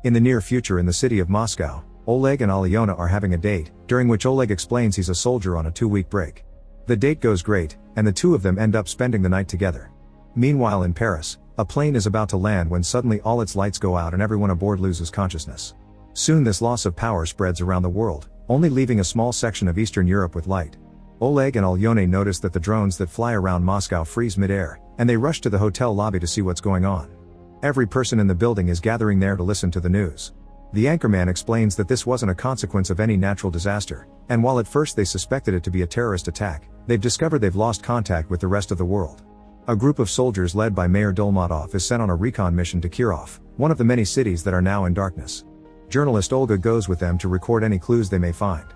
In the near future in the city of Moscow, Oleg and Alyona are having a date, during which Oleg explains he's a soldier on a 2-week break. The date goes great, and the two of them end up spending the night together. Meanwhile in Paris, a plane is about to land when suddenly all its lights go out and everyone aboard loses consciousness. Soon this loss of power spreads around the world, only leaving a small section of Eastern Europe with light. Oleg and Alyona notice that the drones that fly around Moscow freeze mid-air, and they rush to the hotel lobby to see what's going on. Every person in the building is gathering there to listen to the news. The anchorman explains that this wasn't a consequence of any natural disaster, and while at first they suspected it to be a terrorist attack, they've discovered they've lost contact with the rest of the world. A group of soldiers led by Mayor Dolmatov is sent on a recon mission to Kirov, one of the many cities that are now in darkness. Journalist Olga goes with them to record any clues they may find.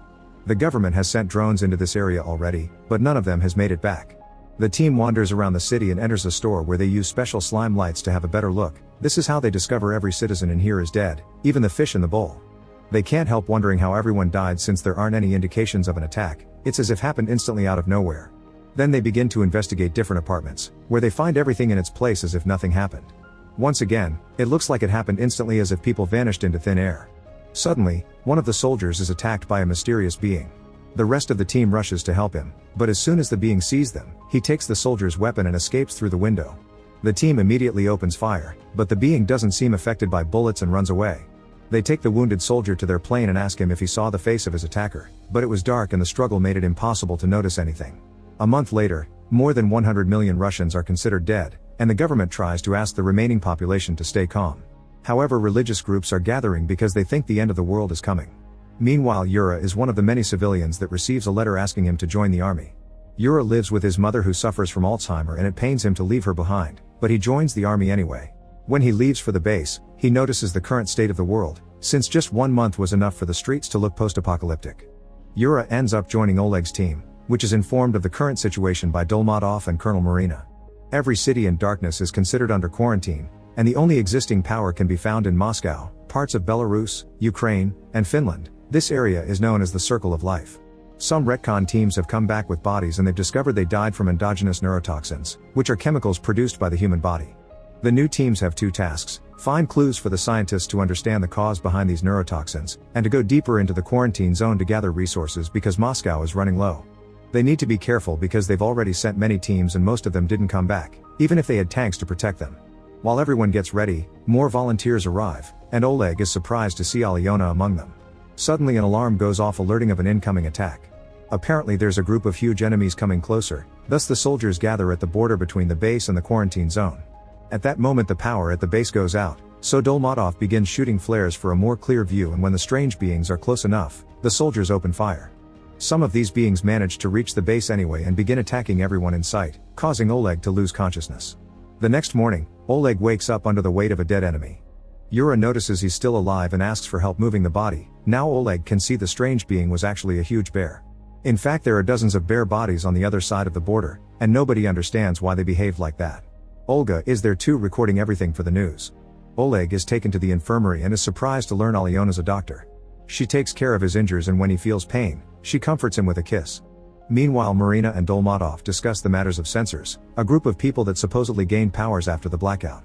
The government has sent drones into this area already, but none of them has made it back. The team wanders around the city and enters a store where they use special slime lights to have a better look. This is how they discover every citizen in here is dead, even the fish in the bowl. They can't help wondering how everyone died since there aren't any indications of an attack. It's as if happened instantly out of nowhere. Then they begin to investigate different apartments, where they find everything in its place as if nothing happened. Once again, it looks like it happened instantly as if people vanished into thin air. Suddenly, one of the soldiers is attacked by a mysterious being. The rest of the team rushes to help him, but as soon as the being sees them, he takes the soldier's weapon and escapes through the window. The team immediately opens fire, but the being doesn't seem affected by bullets and runs away. They take the wounded soldier to their plane and ask him if he saw the face of his attacker, but it was dark and the struggle made it impossible to notice anything. A month later, more than 100 million Russians are considered dead, and the government tries to ask the remaining population to stay calm. However, religious groups are gathering because they think the end of the world is coming. Meanwhile, Yura is one of the many civilians that receives a letter asking him to join the army. Yura lives with his mother who suffers from Alzheimer and it pains him to leave her behind, but he joins the army anyway. When he leaves for the base, he notices the current state of the world, since just 1 month was enough for the streets to look post-apocalyptic. Yura ends up joining Oleg's team, which is informed of the current situation by Dolmatov and Colonel Marina. Every city in darkness is considered under quarantine, and the only existing power can be found in Moscow, parts of Belarus, Ukraine, and Finland. This area is known as the Circle of Life. Some retcon teams have come back with bodies and they've discovered they died from endogenous neurotoxins, which are chemicals produced by the human body. The new teams have 2 tasks: find clues for the scientists to understand the cause behind these neurotoxins, and to go deeper into the quarantine zone to gather resources because Moscow is running low. They need to be careful because they've already sent many teams and most of them didn't come back, even if they had tanks to protect them. While everyone gets ready, more volunteers arrive, and Oleg is surprised to see Alyona among them. Suddenly an alarm goes off alerting of an incoming attack. Apparently there's a group of huge enemies coming closer, thus the soldiers gather at the border between the base and the quarantine zone. At that moment the power at the base goes out, so Dolmatov begins shooting flares for a more clear view, and when the strange beings are close enough, the soldiers open fire. Some of these beings manage to reach the base anyway and begin attacking everyone in sight, causing Oleg to lose consciousness. The next morning, Oleg wakes up under the weight of a dead enemy. Yura notices he's still alive and asks for help moving the body. Now Oleg can see the strange being was actually a huge bear. In fact, there are dozens of bear bodies on the other side of the border, and nobody understands why they behaved like that. Olga is there too, recording everything for the news. Oleg is taken to the infirmary and is surprised to learn Alyona's a doctor. She takes care of his injuries, and when he feels pain, she comforts him with a kiss. Meanwhile, Marina and Dolmatov discuss the matters of sensors, a group of people that supposedly gained powers after the blackout.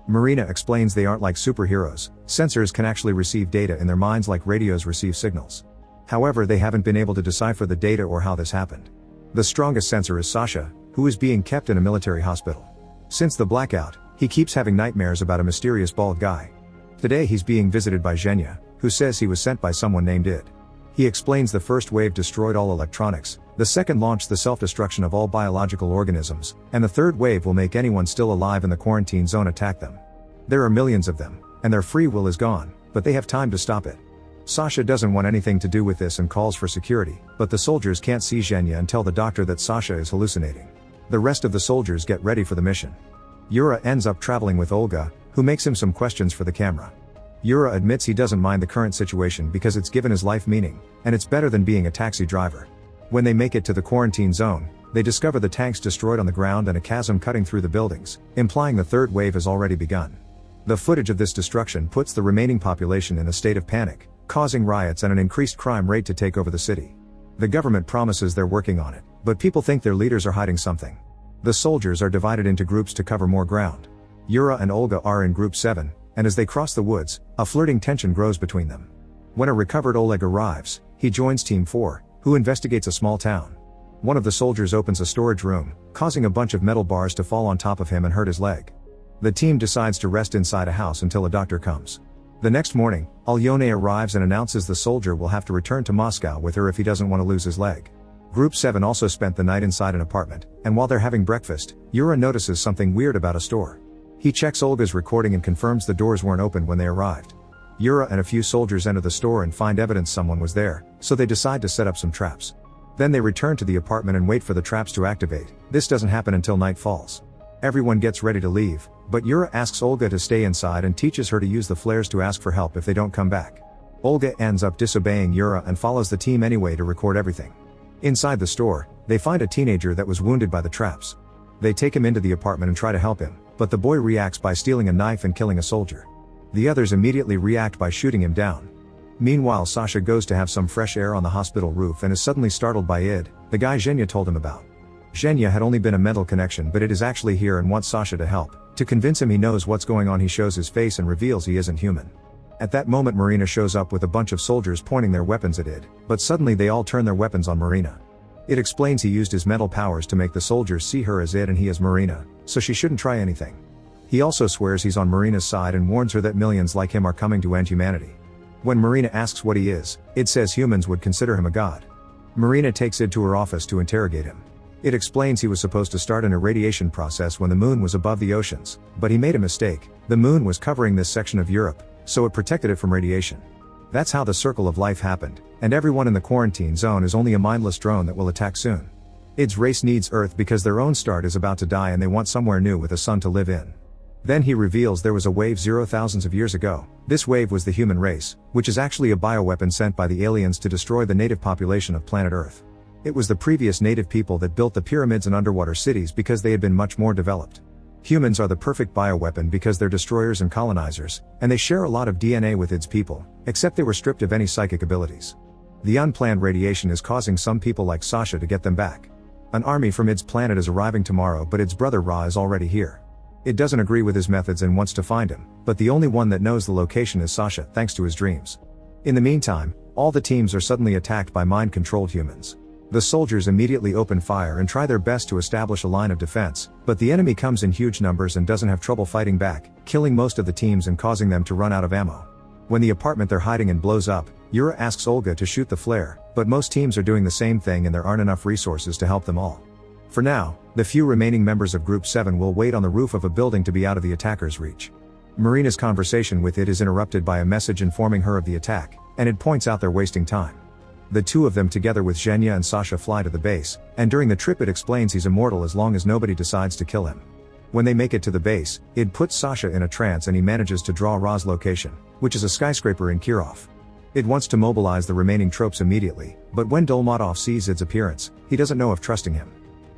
Marina explains they aren't like superheroes. Sensors can actually receive data in their minds like radios receive signals. However, they haven't been able to decipher the data or how this happened. The strongest sensor is Sasha, who is being kept in a military hospital. Since the blackout, he keeps having nightmares about a mysterious bald guy. Today he's being visited by Zhenya, who says he was sent by someone named Id. He explains the first wave destroyed all electronics, the second launched the self-destruction of all biological organisms, and the third wave will make anyone still alive in the quarantine zone attack them. There are millions of them, and their free will is gone, but they have time to stop it. Sasha doesn't want anything to do with this and calls for security, but the soldiers can't see Zhenya and tell the doctor that Sasha is hallucinating. The rest of the soldiers get ready for the mission. Yura ends up traveling with Olga, who makes him some questions for the camera. Yura admits he doesn't mind the current situation because it's given his life meaning, and it's better than being a taxi driver. When they make it to the quarantine zone, they discover the tanks destroyed on the ground and a chasm cutting through the buildings, implying the third wave has already begun. The footage of this destruction puts the remaining population in a state of panic, causing riots and an increased crime rate to take over the city. The government promises they're working on it, but people think their leaders are hiding something. The soldiers are divided into groups to cover more ground. Yura and Olga are in Group 7, and as they cross the woods, a flirting tension grows between them. When a recovered Oleg arrives, he joins Team 4, who investigates a small town. One of the soldiers opens a storage room, causing a bunch of metal bars to fall on top of him and hurt his leg. The team decides to rest inside a house until a doctor comes. The next morning, Alyona arrives and announces the soldier will have to return to Moscow with her if he doesn't want to lose his leg. Group 7 also spent the night inside an apartment, and while they're having breakfast, Yura notices something weird about a store. He checks Olga's recording and confirms the doors weren't open when they arrived. Yura and a few soldiers enter the store and find evidence someone was there, so they decide to set up some traps. Then they return to the apartment and wait for the traps to activate. This doesn't happen until night falls. Everyone gets ready to leave, but Yura asks Olga to stay inside and teaches her to use the flares to ask for help if they don't come back. Olga ends up disobeying Yura and follows the team anyway to record everything. Inside the store, they find a teenager that was wounded by the traps. They take him into the apartment and try to help him, but the boy reacts by stealing a knife and killing a soldier. The others immediately react by shooting him down. Meanwhile, Sasha goes to have some fresh air on the hospital roof and is suddenly startled by Id, the guy Zhenya told him about. Zhenya had only been a mental connection, but it is actually here and wants Sasha to help. To convince him he knows what's going on, he shows his face and reveals he isn't human. At that moment, Marina shows up with a bunch of soldiers pointing their weapons at Id, but suddenly they all turn their weapons on Marina. It explains he used his mental powers to make the soldiers see her as Id and he as Marina, so she shouldn't try anything. He also swears he's on Marina's side and warns her that millions like him are coming to end humanity. When Marina asks what he is, Id says humans would consider him a god. Marina takes Id to her office to interrogate him. It explains he was supposed to start an irradiation process when the moon was above the oceans, but he made a mistake. The moon was covering this section of Europe, so it protected it from radiation. That's how the circle of life happened, and everyone in the quarantine zone is only a mindless drone that will attack soon. Id's race needs Earth because their own star is about to die and they want somewhere new with a sun to live in. Then he reveals there was a wave thousands of years ago. This wave was the human race, which is actually a bioweapon sent by the aliens to destroy the native population of planet Earth. It was the previous native people that built the pyramids and underwater cities because they had been much more developed. Humans are the perfect bioweapon because they're destroyers and colonizers, and they share a lot of DNA with Id's people, except they were stripped of any psychic abilities. The unplanned radiation is causing some people like Sasha to get them back. An army from Id's planet is arriving tomorrow, but Id's brother Ra is already here. Id doesn't agree with his methods and wants to find him, but the only one that knows the location is Sasha, thanks to his dreams. In the meantime, all the teams are suddenly attacked by mind-controlled humans. The soldiers immediately open fire and try their best to establish a line of defense, but the enemy comes in huge numbers and doesn't have trouble fighting back, killing most of the teams and causing them to run out of ammo. When the apartment they're hiding in blows up, Yura asks Olga to shoot the flare, but most teams are doing the same thing and there aren't enough resources to help them all. For now, the few remaining members of Group 7 will wait on the roof of a building to be out of the attacker's reach. Marina's conversation with Id is interrupted by a message informing her of the attack, and Id points out they're wasting time. The two of them together with Zhenya and Sasha fly to the base, and during the trip Id explains he's immortal as long as nobody decides to kill him. When they make it to the base, Id puts Sasha in a trance and he manages to draw Ra's location, which is a skyscraper in Kirov. Id wants to mobilize the remaining troops immediately, but when Dolmatov sees Id's appearance, he doesn't know if trusting him.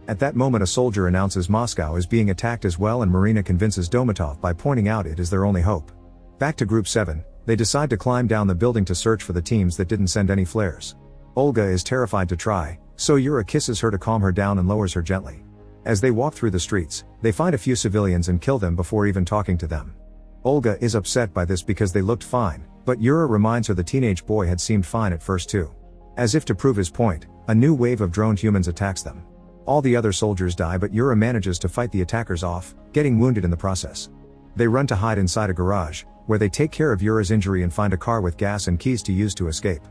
At that moment a soldier announces Moscow is being attacked as well and Marina convinces Dolmatov by pointing out Id is their only hope. Back to Group 7, they decide to climb down the building to search for the teams that didn't send any flares. Olga is terrified to try, so Yura kisses her to calm her down and lowers her gently. As they walk through the streets, they find a few civilians and kill them before even talking to them. Olga is upset by this because they looked fine, but Yura reminds her the teenage boy had seemed fine at first too. As if to prove his point, a new wave of droned humans attacks them. All the other soldiers die but Yura manages to fight the attackers off, getting wounded in the process. They run to hide inside a garage, where they take care of Yura's injury and find a car with gas and keys to use to escape.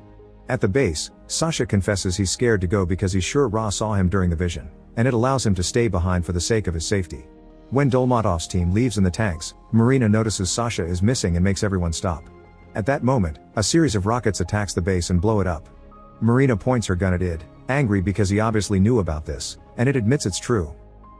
At the base, Sasha confesses he's scared to go because he's sure Ra saw him during the vision, and it allows him to stay behind for the sake of his safety. When Dolmatov's team leaves in the tanks, Marina notices Sasha is missing and makes everyone stop. At that moment, a series of rockets attacks the base and blow it up. Marina points her gun at Id, angry because he obviously knew about this, and it admits it's true.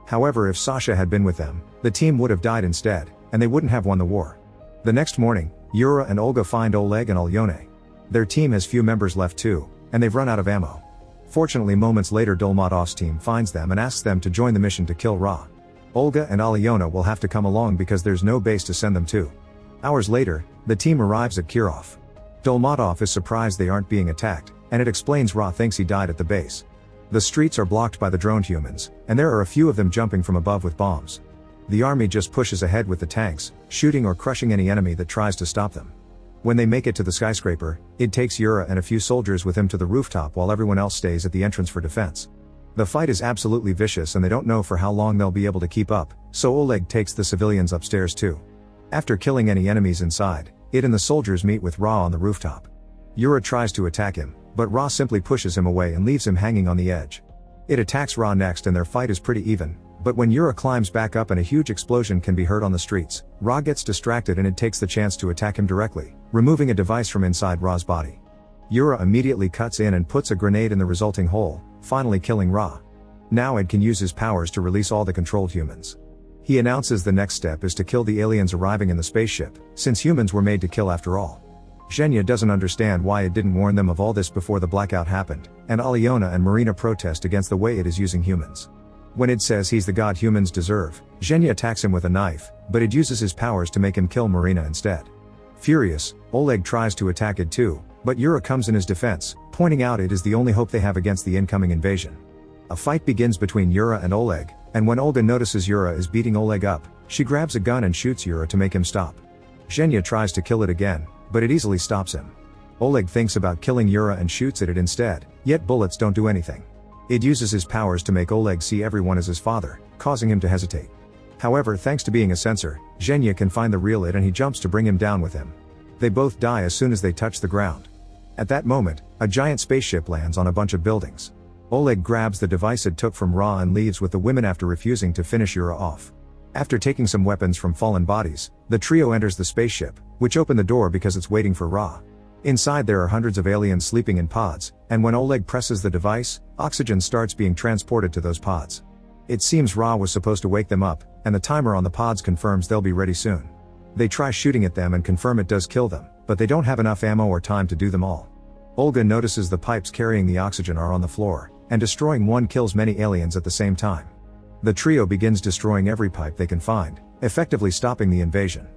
However, if Sasha had been with them, the team would have died instead, and they wouldn't have won the war. The next morning, Yura and Olga find Oleg and Alyona. Their team has few members left too, and they've run out of ammo. Fortunately, moments later Dolmatov's team finds them and asks them to join the mission to kill Ra. Olga and Alyona will have to come along because there's no base to send them to. Hours later, the team arrives at Kirov. Dolmatov is surprised they aren't being attacked, and it explains Ra thinks he died at the base. The streets are blocked by the droned humans, and there are a few of them jumping from above with bombs. The army just pushes ahead with the tanks, shooting or crushing any enemy that tries to stop them. When they make it to the skyscraper, it takes Yura and a few soldiers with him to the rooftop while everyone else stays at the entrance for defense. The fight is absolutely vicious and they don't know for how long they'll be able to keep up, so Oleg takes the civilians upstairs too. After killing any enemies inside, it and the soldiers meet with Ra on the rooftop. Yura tries to attack him, but Ra simply pushes him away and leaves him hanging on the edge. It attacks Ra next and their fight is pretty even, but when Yura climbs back up and a huge explosion can be heard on the streets, Ra gets distracted and it takes the chance to attack him directly, removing a device from inside Ra's body. Yura immediately cuts in and puts a grenade in the resulting hole, finally killing Ra. Now Ed can use his powers to release all the controlled humans. He announces the next step is to kill the aliens arriving in the spaceship, since humans were made to kill after all. Zhenya doesn't understand why it didn't warn them of all this before the blackout happened, and Aliona and Marina protest against the way it is using humans. When Ed says he's the god humans deserve, Zhenya attacks him with a knife, but Ed uses his powers to make him kill Marina instead. Furious, Oleg tries to attack Ed too, but Yura comes in his defense, pointing out it is the only hope they have against the incoming invasion. A fight begins between Yura and Oleg, and when Olga notices Yura is beating Oleg up, she grabs a gun and shoots Yura to make him stop. Zhenya tries to kill it again, but it easily stops him. Oleg thinks about killing Yura and shoots at it instead, yet bullets don't do anything. It uses his powers to make Oleg see everyone as his father, causing him to hesitate. However, thanks to being a sensor, Zhenya can find the real it and he jumps to bring him down with him. They both die as soon as they touch the ground. At that moment, a giant spaceship lands on a bunch of buildings. Oleg grabs the device it took from Ra and leaves with the women after refusing to finish Yura off. After taking some weapons from fallen bodies, the trio enters the spaceship, which opened the door because it's waiting for Ra. Inside there are hundreds of aliens sleeping in pods, and when Oleg presses the device, oxygen starts being transported to those pods. It seems Ra was supposed to wake them up, and the timer on the pods confirms they'll be ready soon. They try shooting at them and confirm it does kill them, but they don't have enough ammo or time to do them all. Olga notices the pipes carrying the oxygen are on the floor, and destroying one kills many aliens at the same time. The trio begins destroying every pipe they can find, effectively stopping the invasion.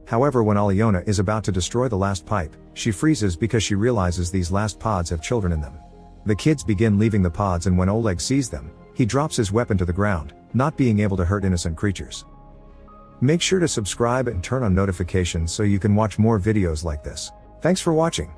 However, when Aliona is about to destroy the last pipe, she freezes because she realizes these last pods have children in them. The kids begin leaving the pods and when Oleg sees them, he drops his weapon to the ground, not being able to hurt innocent creatures. Make sure to subscribe and turn on notifications so you can watch more videos like this. Thanks for watching.